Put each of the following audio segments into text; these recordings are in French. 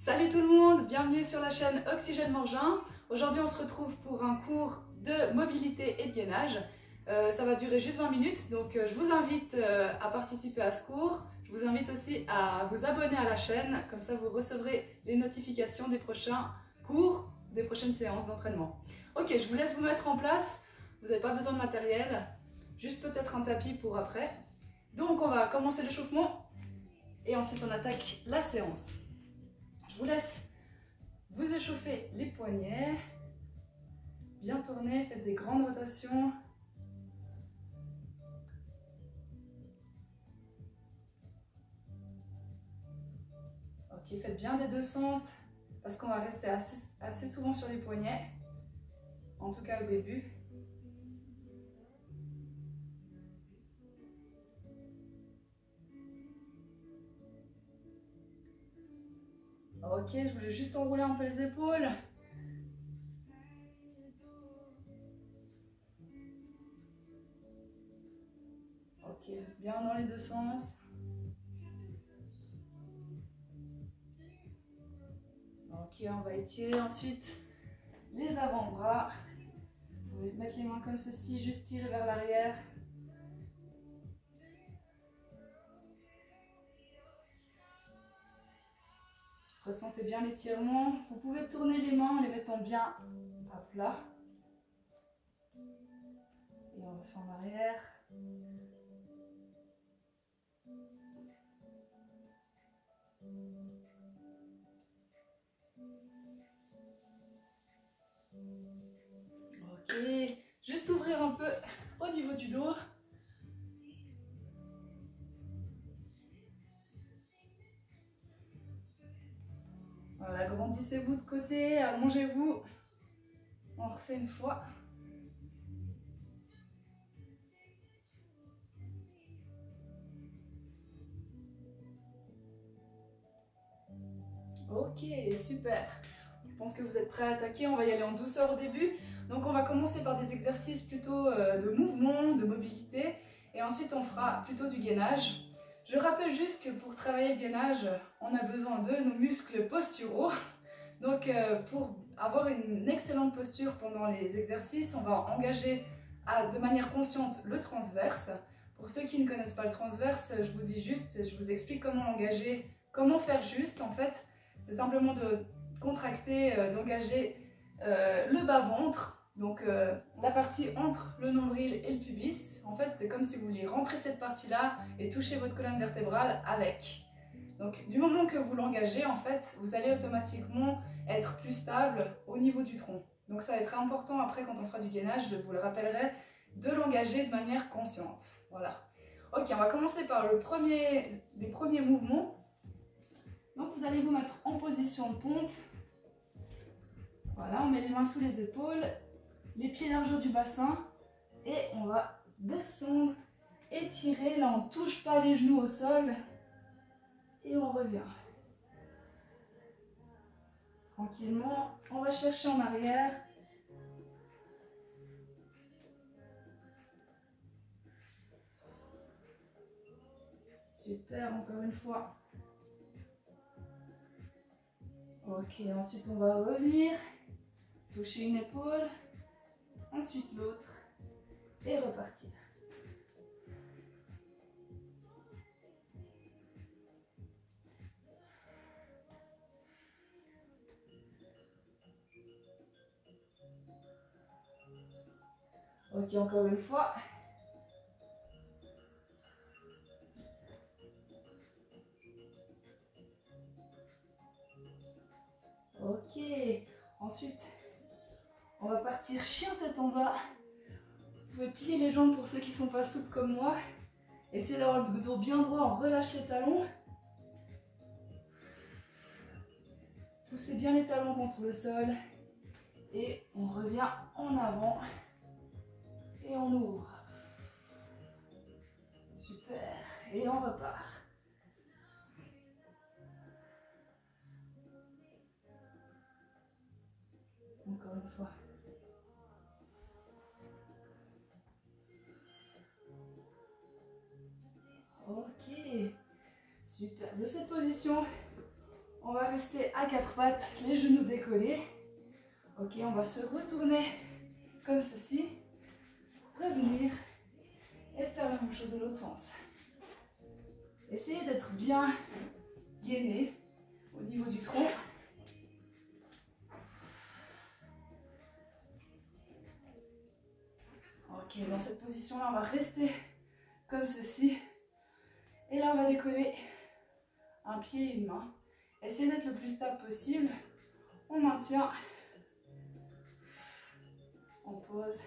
Salut tout le monde, bienvenue sur la chaîne Oxygène Morgin. Aujourd'hui on se retrouve pour un cours de mobilité et de gainage. Ça va durer juste 20 minutes, donc je vous invite à participer à ce cours. Je vous invite aussi à vous abonner à la chaîne, comme ça vous recevrez les notifications des prochains cours, des prochaines séances d'entraînement. Ok, je vous laisse vous mettre en place, vous n'avez pas besoin de matériel, juste peut-être un tapis pour après. Donc on va commencer l'échauffement et ensuite on attaque la séance. Je vous laisse vous échauffer les poignets, bien tourner, faites des grandes rotations. Ok, faites bien des deux sens parce qu'on va rester assez souvent sur les poignets, en tout cas au début. Ok, je voulais juste enrouler un peu les épaules. Ok, bien dans les deux sens. Ok, on va étirer ensuite les avant-bras. Vous pouvez mettre les mains comme ceci, juste tirer vers l'arrière. Ressentez bien l'étirement. Vous pouvez tourner les mains en les mettant bien à plat. Et on refait en arrière. Ok, juste ouvrir un peu au niveau du dos. Voilà, grandissez-vous de côté, allongez-vous. On refait une fois. Ok, super. Je pense que vous êtes prêts à attaquer. On va y aller en douceur au début. Donc on va commencer par des exercices plutôt de mouvement, de mobilité. Et ensuite on fera plutôt du gainage. Je rappelle juste que pour travailler le gainage, on a besoin de nos muscles posturaux. Donc pour avoir une excellente posture pendant les exercices, on va engager de manière consciente le transverse. Pour ceux qui ne connaissent pas le transverse, je vous dis juste, je vous explique comment l'engager, comment faire juste en fait. C'est simplement de contracter, d'engager le bas-ventre, donc la partie entre le nombril et le pubis. En fait, c'est comme si vous vouliez rentrer cette partie-là et toucher votre colonne vertébrale avec. Donc du moment que vous l'engagez, en fait, vous allez automatiquement être plus stable au niveau du tronc. Donc ça va être important après quand on fera du gainage, je vous le rappellerai, de l'engager de manière consciente. Voilà. Ok, on va commencer par les premiers mouvements. Donc vous allez vous mettre en position de pompe. Voilà, on met les mains sous les épaules, les pieds largeur du bassin et on va descendre, étirer. Là, on ne touche pas les genoux au sol et on revient. Tranquillement, on va chercher en arrière. Super, encore une fois. Ok, ensuite on va revenir, toucher une épaule, ensuite l'autre et repartir. Ok, encore une fois. Ok, ensuite on va partir chien tête en bas. Vous pouvez plier les jambes pour ceux qui ne sont pas souples comme moi. Essayez d'avoir le dos bien droit, on relâche les talons. Poussez bien les talons contre le sol. Et on revient en avant. Et on ouvre. Super. Et on repart. Encore une fois. Ok. Super. De cette position, On va rester à quatre pattes, les genoux décollés. Ok, on va se retourner comme ceci. Revenir et faire la même chose de l'autre sens. Essayez d'être bien gainé au niveau du tronc. Ok, dans cette position-là, on va rester comme ceci. Et là, on va décoller un pied et une main. Essayez d'être le plus stable possible. On maintient. On pose.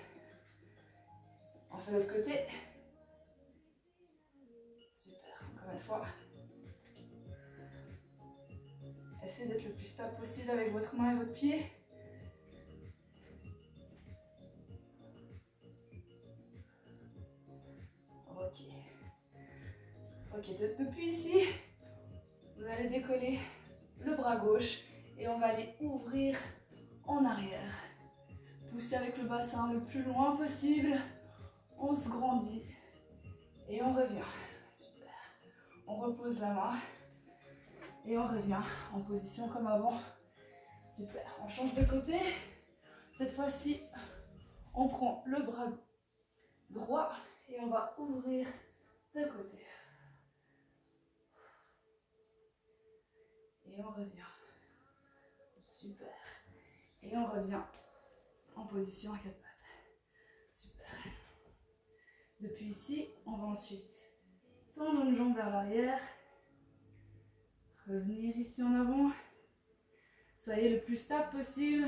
On fait l'autre côté. Super, encore une fois. Essayez d'être le plus stable possible avec votre main et votre pied. Ok. Ok, depuis ici, vous allez décoller le bras gauche et on va aller ouvrir en arrière. Poussez avec le bassin le plus loin possible. On se grandit et on revient. Super. On repose la main et on revient en position comme avant. Super. On change de côté. Cette fois-ci, on prend le bras droit et on va ouvrir de côté. Et on revient. Super. Et on revient en position à quatre pattes. Super. Depuis ici, on va ensuite tendre une jambe vers l'arrière. Revenir ici en avant. Soyez le plus stable possible.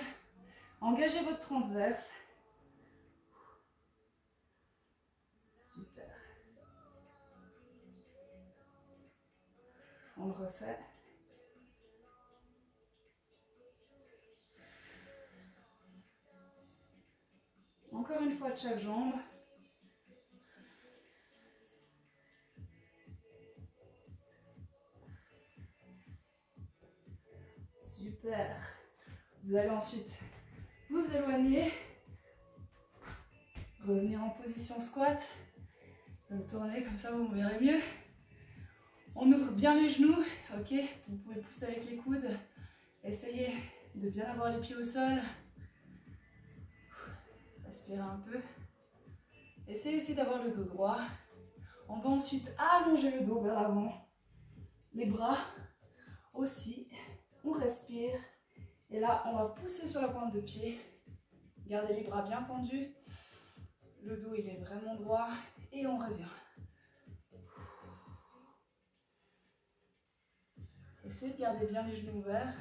Engagez votre transverse. Super. On le refait. Encore une fois de chaque jambe. Super. Vous allez ensuite vous éloigner. Revenir en position squat. Donc tournez comme ça, vous me verrez mieux. On ouvre bien les genoux. Ok. Vous pouvez pousser avec les coudes. Essayez de bien avoir les pieds au sol. Respirez un peu. Essayez aussi d'avoir le dos droit. On va ensuite allonger le dos vers l'avant. Les bras aussi. On respire. Et là, on va pousser sur la pointe de pied. Gardez les bras bien tendus. Le dos, il est vraiment droit. Et on revient. Essayez de garder bien les genoux ouverts.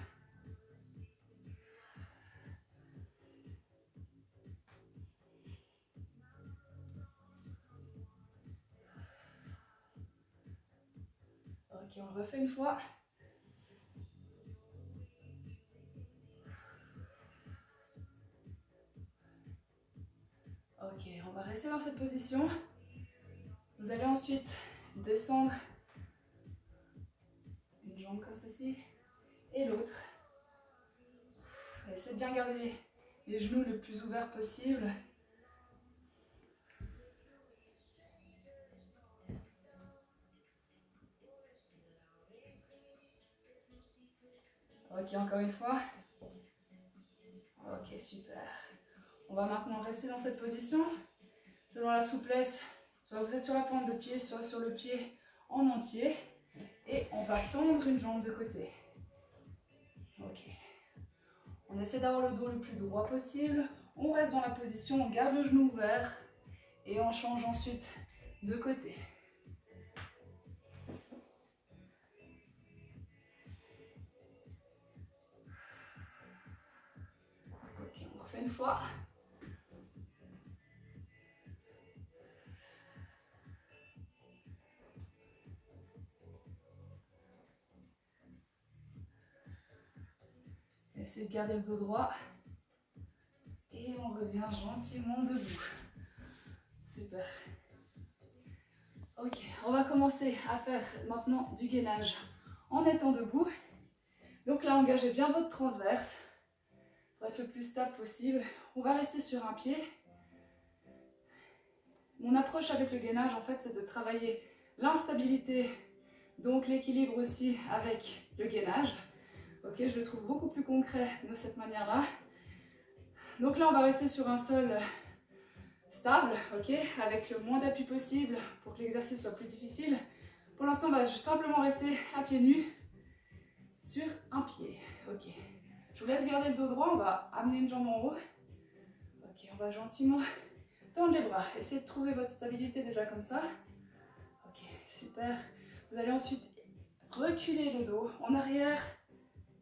Ok, on le refait une fois. Ok, on va rester dans cette position. Vous allez ensuite descendre une jambe comme ceci et l'autre. Essayez de bien garder les genoux le plus ouverts possible. Ok, encore une fois. Ok, super. On va maintenant rester dans cette position. Selon la souplesse, soit vous êtes sur la pointe de pied, soit sur le pied en entier. Et on va tendre une jambe de côté. Ok. On essaie d'avoir le dos le plus droit possible. On reste dans la position, on garde le genou ouvert. Et on change ensuite de côté. Ok, on refait une fois. Essayez de garder le dos droit. Et on revient gentiment debout. Super. Ok, on va commencer à faire maintenant du gainage en étant debout. Donc là, engagez bien votre transverse pour être le plus stable possible. On va rester sur un pied. Mon approche avec le gainage, en fait, c'est de travailler l'instabilité, donc l'équilibre aussi avec le gainage. Ok, je le trouve beaucoup plus concret de cette manière-là. Donc là, on va rester sur un sol stable, ok, avec le moins d'appui possible pour que l'exercice soit plus difficile. Pour l'instant, on va simplement rester à pieds nus sur un pied. Ok, je vous laisse garder le dos droit, on va amener une jambe en haut. Ok, on va gentiment tendre les bras. Essayez de trouver votre stabilité déjà comme ça. Ok, super. Vous allez ensuite reculer le dos en arrière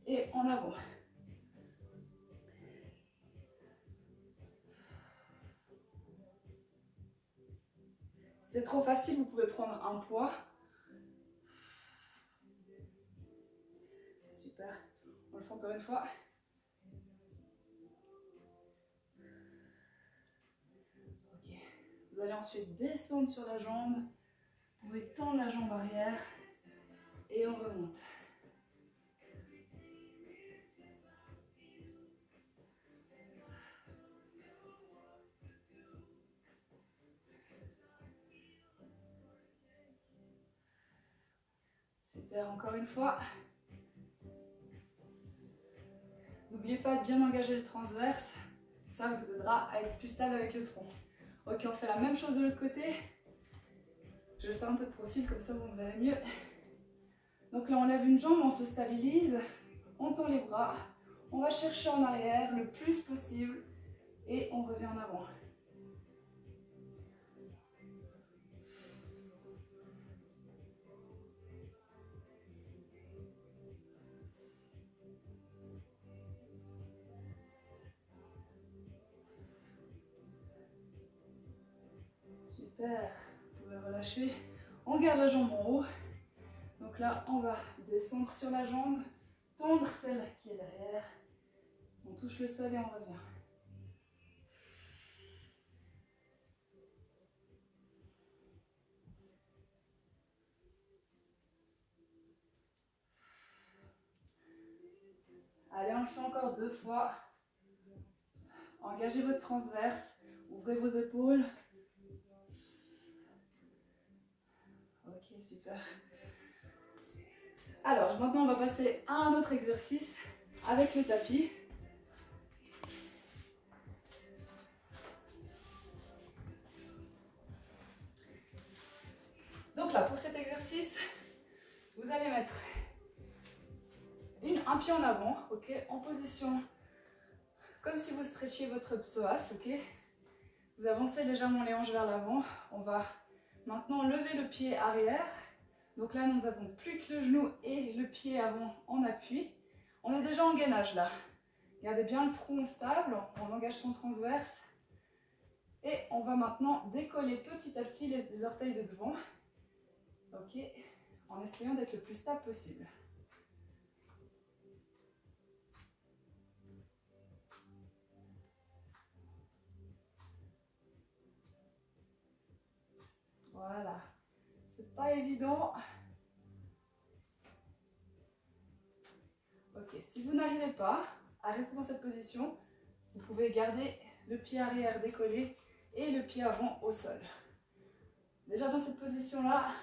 et en avant. Si c'est trop facile, vous pouvez prendre un poids. Super. On le fait encore une fois. Ok. Vous allez ensuite descendre sur la jambe. Vous pouvez tendre la jambe arrière et on remonte. Super, encore une fois. N'oubliez pas de bien engager le transverse. Ça vous aidera à être plus stable avec le tronc. Ok, on fait la même chose de l'autre côté. Je vais faire un peu de profil, comme ça vous me verrez mieux. Donc là, on lève une jambe, on se stabilise. On tend les bras. On va chercher en arrière le plus possible. Et on revient en avant. Super. Vous pouvez relâcher. On garde la jambe en haut. Donc là, on va descendre sur la jambe. Tendre celle qui est derrière. On touche le sol et on revient. Allez, on le fait encore 2 fois. Engagez votre transverse. Ouvrez vos épaules. Ok, super. Alors, maintenant, on va passer à un autre exercice avec le tapis. Donc là, pour cet exercice, vous allez mettre un pied en avant, ok, en position comme si vous stretchiez votre psoas, ok. Vous avancez légèrement les hanches vers l'avant. On va maintenant lever le pied arrière. Donc là, nous n'avons plus que le genou et le pied avant en appui. On est déjà en gainage là. Gardez bien le tronc stable, on engage son transverse. Et on va maintenant décoller petit à petit les orteils de devant. Ok, en essayant d'être le plus stable possible. Voilà, c'est pas évident. Ok, si vous n'arrivez pas à rester dans cette position, vous pouvez garder le pied arrière décollé et le pied avant au sol. Déjà dans cette position-là,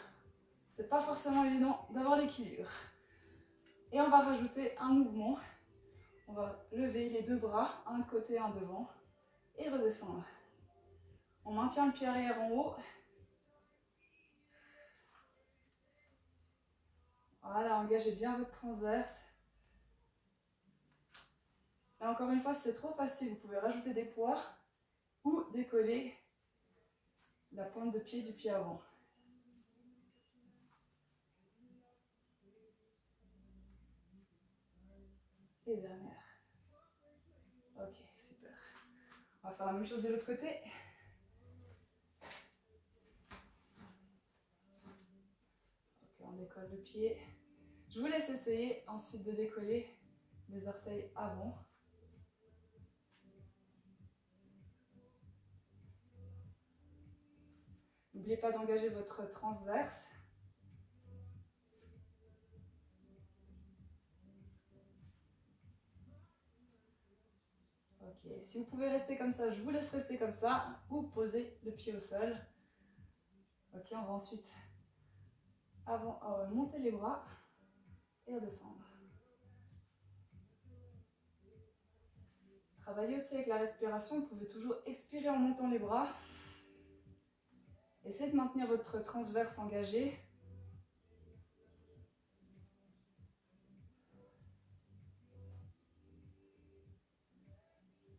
c'est pas forcément évident d'avoir l'équilibre. Et on va rajouter un mouvement. On va lever les 2 bras, un de côté, un devant, et redescendre. On maintient le pied arrière en haut. Voilà, engagez bien votre transverse. Et encore une fois, si c'est trop facile, vous pouvez rajouter des poids ou décoller la pointe de pied du pied avant. Et dernière. Ok, super. On va faire la même chose de l'autre côté. Ok, on décolle le pied. Je vous laisse essayer ensuite de décoller les orteils avant. N'oubliez pas d'engager votre transverse. Ok, si vous pouvez rester comme ça, je vous laisse rester comme ça ou poser le pied au sol. Ok, on va ensuite monter les bras et redescendre. Travaillez aussi avec la respiration, vous pouvez toujours expirer en montant les bras. Essayez de maintenir votre transverse engagé.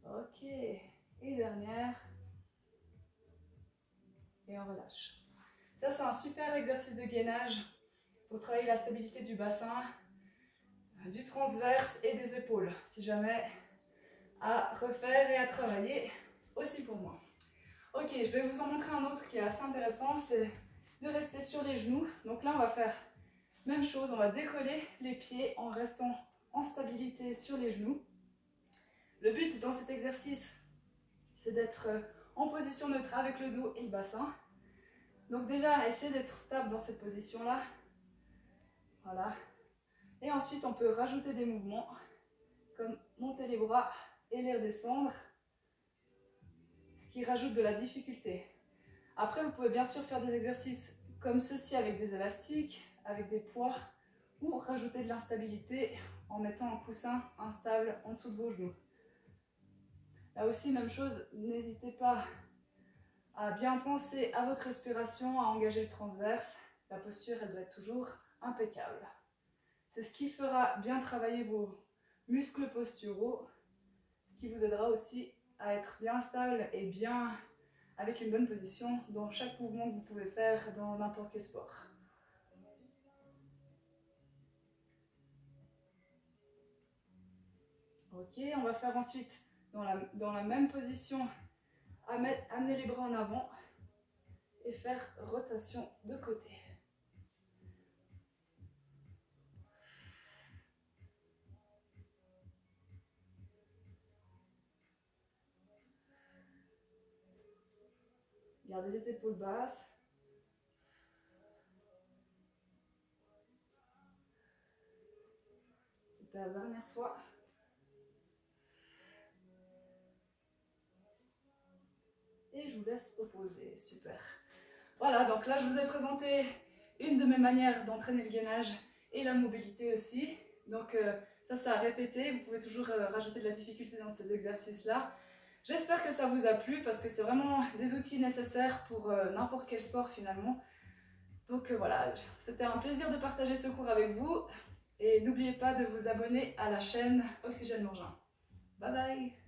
Ok, et dernière. Et on relâche. Ça, c'est un super exercice de gainage pour travailler la stabilité du bassin, du transverse et des épaules. Si jamais à refaire et à travailler aussi pour moi. Ok, je vais vous en montrer un autre qui est assez intéressant, c'est de rester sur les genoux. Donc là, on va faire même chose, on va décoller les pieds en restant en stabilité sur les genoux. Le but dans cet exercice, c'est d'être en position neutre avec le dos et le bassin. Donc déjà, essayez d'être stable dans cette position-là. Voilà. Et ensuite, on peut rajouter des mouvements, comme monter les bras et les redescendre, ce qui rajoute de la difficulté. Après, vous pouvez bien sûr faire des exercices comme ceci avec des élastiques, avec des poids, ou rajouter de l'instabilité en mettant un coussin instable en dessous de vos genoux. Là aussi, même chose, n'hésitez pas à bien penser à votre respiration, à engager le transverse. La posture, elle doit être toujours impeccable. C'est ce qui fera bien travailler vos muscles posturaux, ce qui vous aidera aussi à être bien stable et bien avec une bonne position dans chaque mouvement que vous pouvez faire dans n'importe quel sport. Ok, on va faire ensuite dans la même position, amener les bras en avant et faire rotation de côté. Gardez les épaules basses. Super, dernière fois. Et je vous laisse reposer, super. Voilà, donc là je vous ai présenté une de mes manières d'entraîner le gainage et la mobilité aussi. Donc ça c'est à répéter, vous pouvez toujours rajouter de la difficulté dans ces exercices-là. J'espère que ça vous a plu parce que c'est vraiment des outils nécessaires pour n'importe quel sport finalement. Donc voilà, c'était un plaisir de partager ce cours avec vous et n'oubliez pas de vous abonner à la chaîne Oxygène Mangin. Bye bye!